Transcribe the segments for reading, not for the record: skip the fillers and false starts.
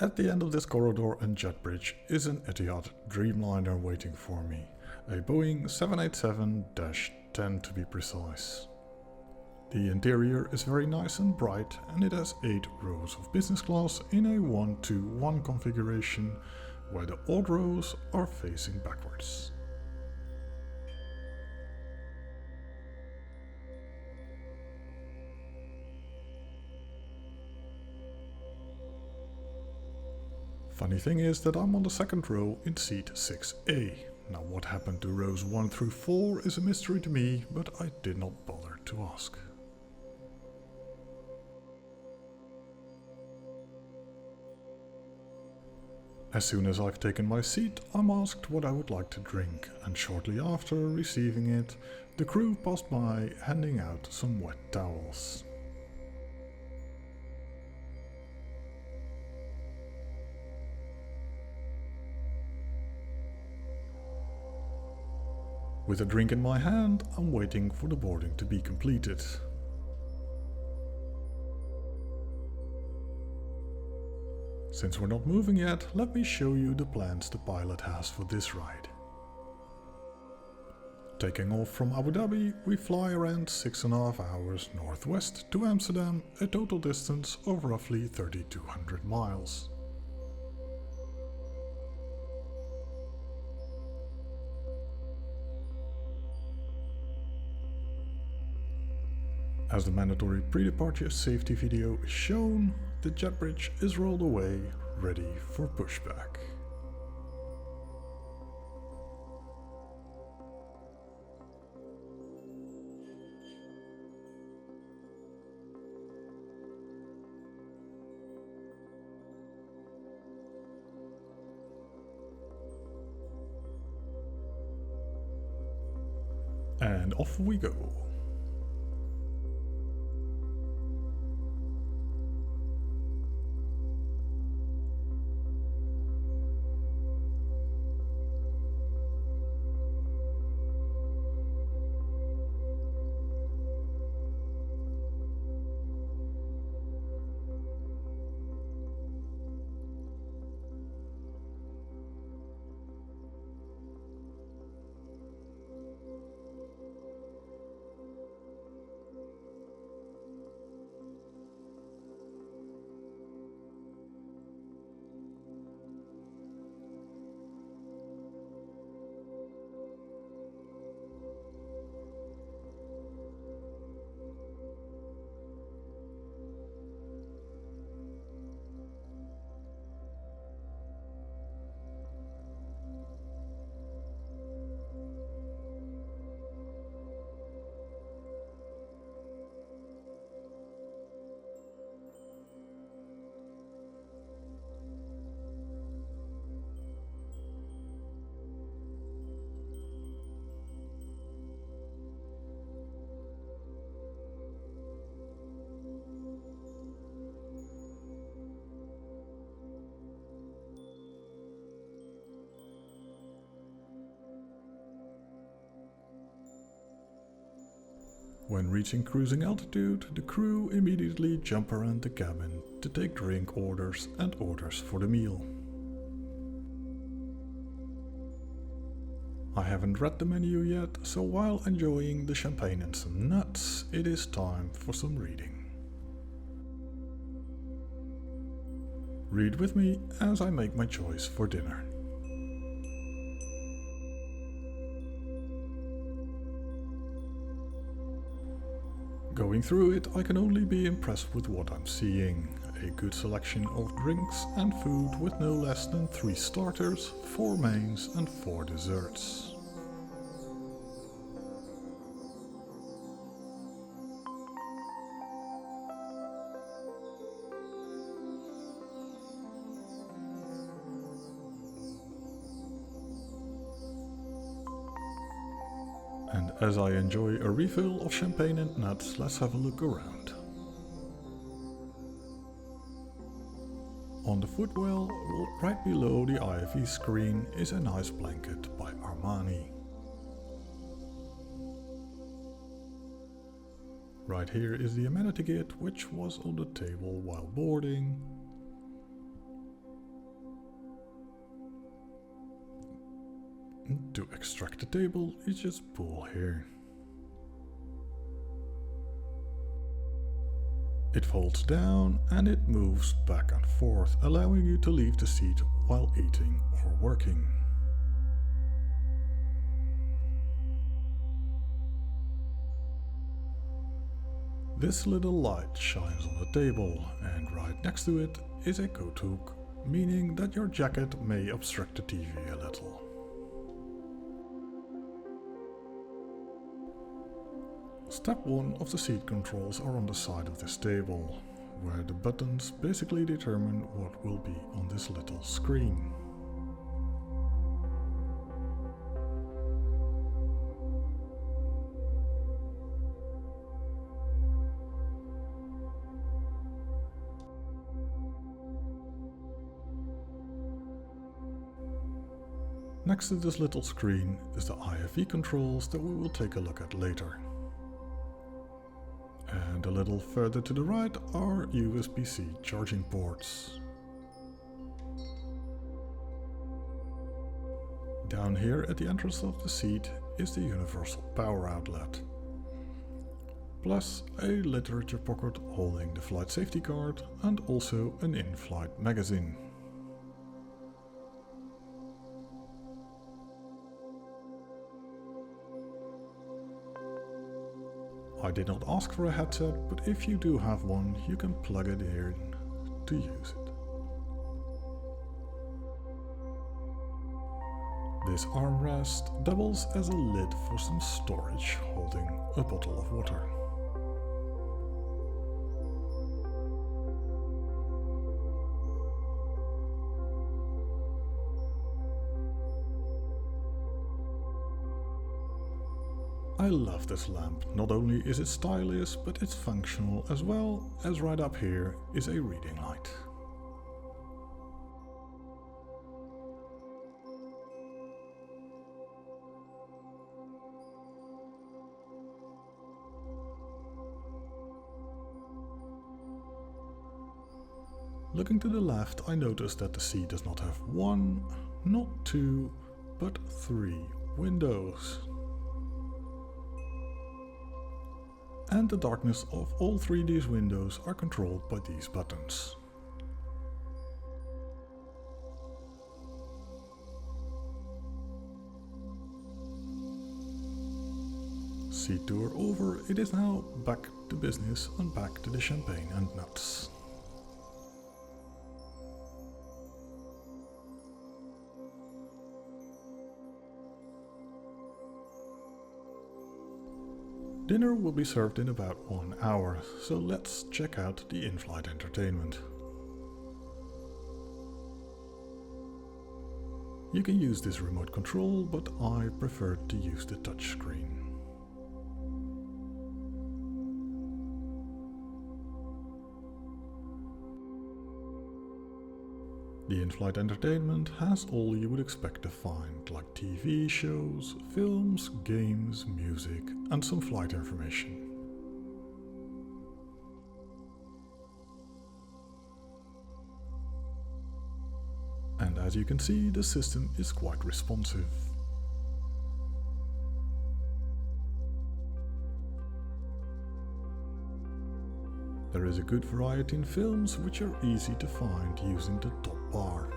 At the end of this corridor and jet bridge is an Etihad Dreamliner waiting for me, a Boeing 787-10 to be precise. The interior is very nice and bright, and it has 8 rows of business class in a 1-to-1 configuration, where the odd rows are facing backwards. Funny thing is that I'm on the second row in seat 6A. Now what happened to rows 1 through 4 is a mystery to me, but I did not bother to ask. As soon as I've taken my seat, I'm asked what I would like to drink, and shortly after receiving it, the crew passed by handing out some wet towels. With a drink in my hand, I'm waiting for the boarding to be completed. Since we're not moving yet, let me show you the plans the pilot has for this ride. Taking off from Abu Dhabi, we fly around 6.5 hours northwest to Amsterdam, a total distance of roughly 3,200 miles. As the mandatory pre-departure safety video is shown, the jet bridge is rolled away, ready for pushback. And off we go. When reaching cruising altitude, the crew immediately jump around the cabin to take drink orders and orders for the meal. I haven't read the menu yet, so while enjoying the champagne and some nuts, it is time for some reading. Read with me as I make my choice for dinner. Going through it, I can only be impressed with what I'm seeing. A good selection of drinks and food with no less than 3 starters, 4 mains and 4 desserts. And as I enjoy a refill of champagne and nuts, let's have a look around. On the footwell, right below the IFE screen, is a nice blanket by Armani. Right here is the amenity kit, which was on the table while boarding. button to extract the table, you just pull here. It folds down and it moves back and forth, allowing you to leave the seat while eating or working. This little light shines on the table, and right next to it is a coat hook, meaning that your jacket may obstruct the TV a little. Step 1 of the seat controls are on the side of this table, where the buttons basically determine what will be on this little screen. Next to this little screen is the IFE controls that we will take a look at later. And a little further to the right are USB-C charging ports. Down here at the entrance of the seat is the universal power outlet, plus a literature pocket holding the flight safety card and also an in-flight magazine. I did not ask for a headset, but if you do have one, you can plug it in to use it. This armrest doubles as a lid for some storage, holding a bottle of water. I love this lamp. Not only is it stylish, but it's functional as well, as right up here is a reading light. Looking to the left, I noticed that the seat does not have one, not two, but three windows. And the darkness of all three of these windows are controlled by these buttons. Seat tour over, it is now back to business and back to the champagne and nuts. Dinner will be served in about 1 hour, so let's check out the in-flight entertainment. You can use this remote control, but I preferred to use the touchscreen. The in-flight entertainment has all you would expect to find, like TV shows, films, games, music, and some flight information. And as you can see, the system is quite responsive. There is a good variety in films, which are easy to find using the top bar.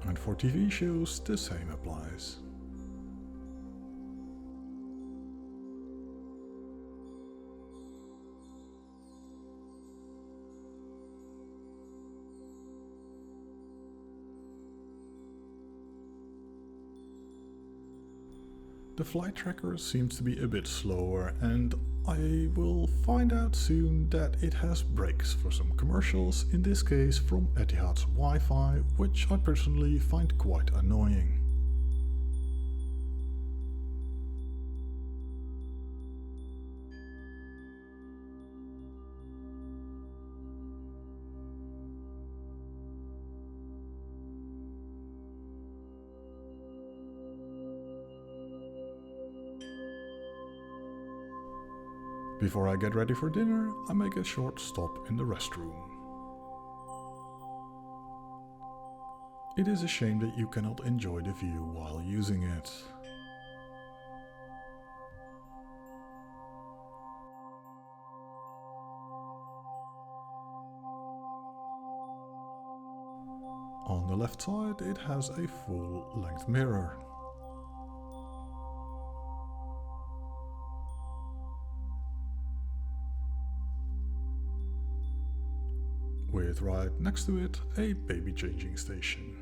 And for TV shows, the same applies. The flight tracker seems to be a bit slower, and I will find out soon that it has breaks for some commercials, in this case from Etihad's Wi-Fi, which I personally find quite annoying. Before I get ready for dinner, I make a short stop in the restroom. It is a shame that you cannot enjoy the view while using it. On the left side it has a full-length mirror. With right next to it a baby changing station.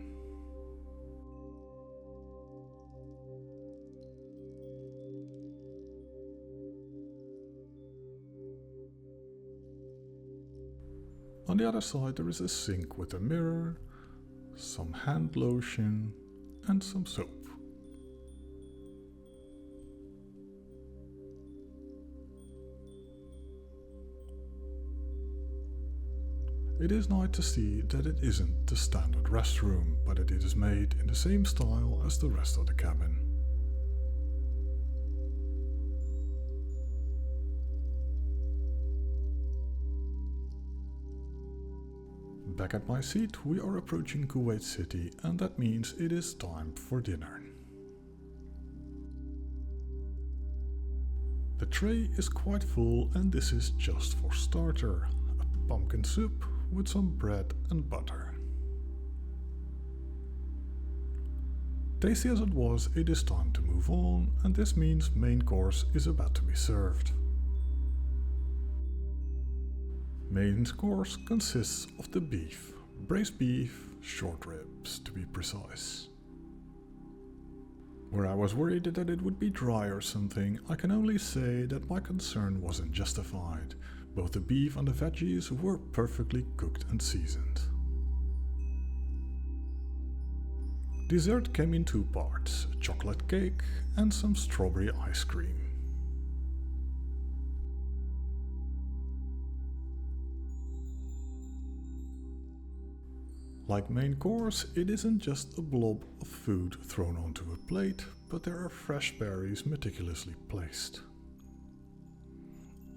On the other side there is a sink with a mirror, some hand lotion and some soap. It is nice to see that it isn't the standard restroom, but that it is made in the same style as the rest of the cabin. Back at my seat, we are approaching Kuwait City, and that means it is time for dinner. The tray is quite full, and this is just for starter. A pumpkin soup with some bread and butter. Tasty as it was, it is time to move on, and this means main course is about to be served. Main course consists of the beef, braised beef, short ribs to be precise. Where I was worried that it would be dry or something, I can only say that my concern wasn't justified. Both the beef and the veggies were perfectly cooked and seasoned. Dessert came in two parts, a chocolate cake and some strawberry ice cream. Like main course, it isn't just a blob of food thrown onto a plate, but there are fresh berries meticulously placed.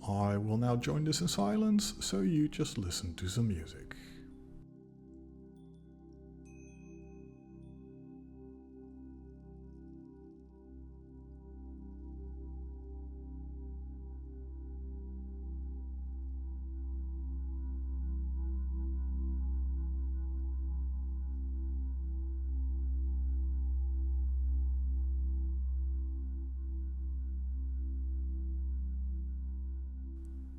I will now join this in silence, so you just listen to some music.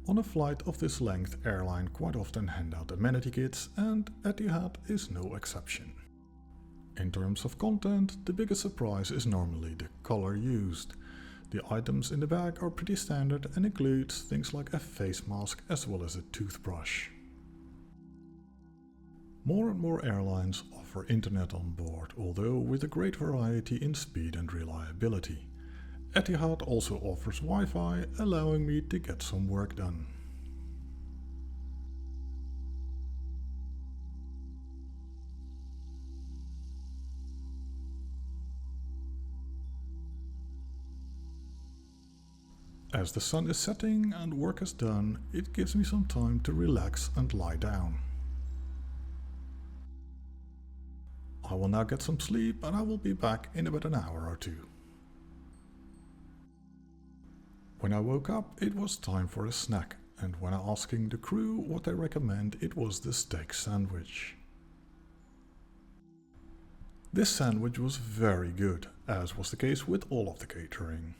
On a flight of this length, airline quite often hand out amenity kits, and Etihad is no exception. In terms of content, the biggest surprise is normally the color used. The items in the bag are pretty standard and includes things like a face mask as well as a toothbrush. More and more airlines offer internet on board, although with a great variety in speed and reliability. Etihad also offers Wi-Fi, allowing me to get some work done. As the sun is setting and work is done, it gives me some time to relax and lie down. I will now get some sleep and I will be back in about an hour or two. When I woke up, it was time for a snack, and when asking the crew what they recommend, it was the steak sandwich. This sandwich was very good, as was the case with all of the catering.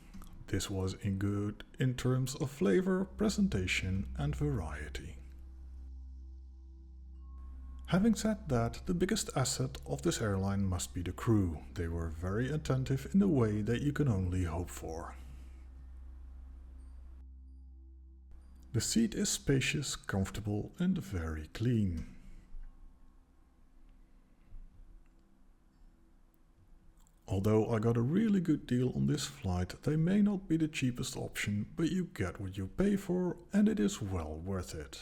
This was good in terms of flavor, presentation and variety. Having said that, the biggest asset of this airline must be the crew. They were very attentive in a way that you can only hope for. The seat is spacious, comfortable and very clean. Although I got a really good deal on this flight, they may not be the cheapest option, but you get what you pay for and it is well worth it.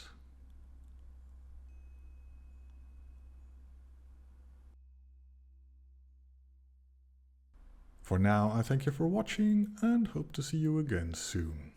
For now, I thank you for watching and hope to see you again soon.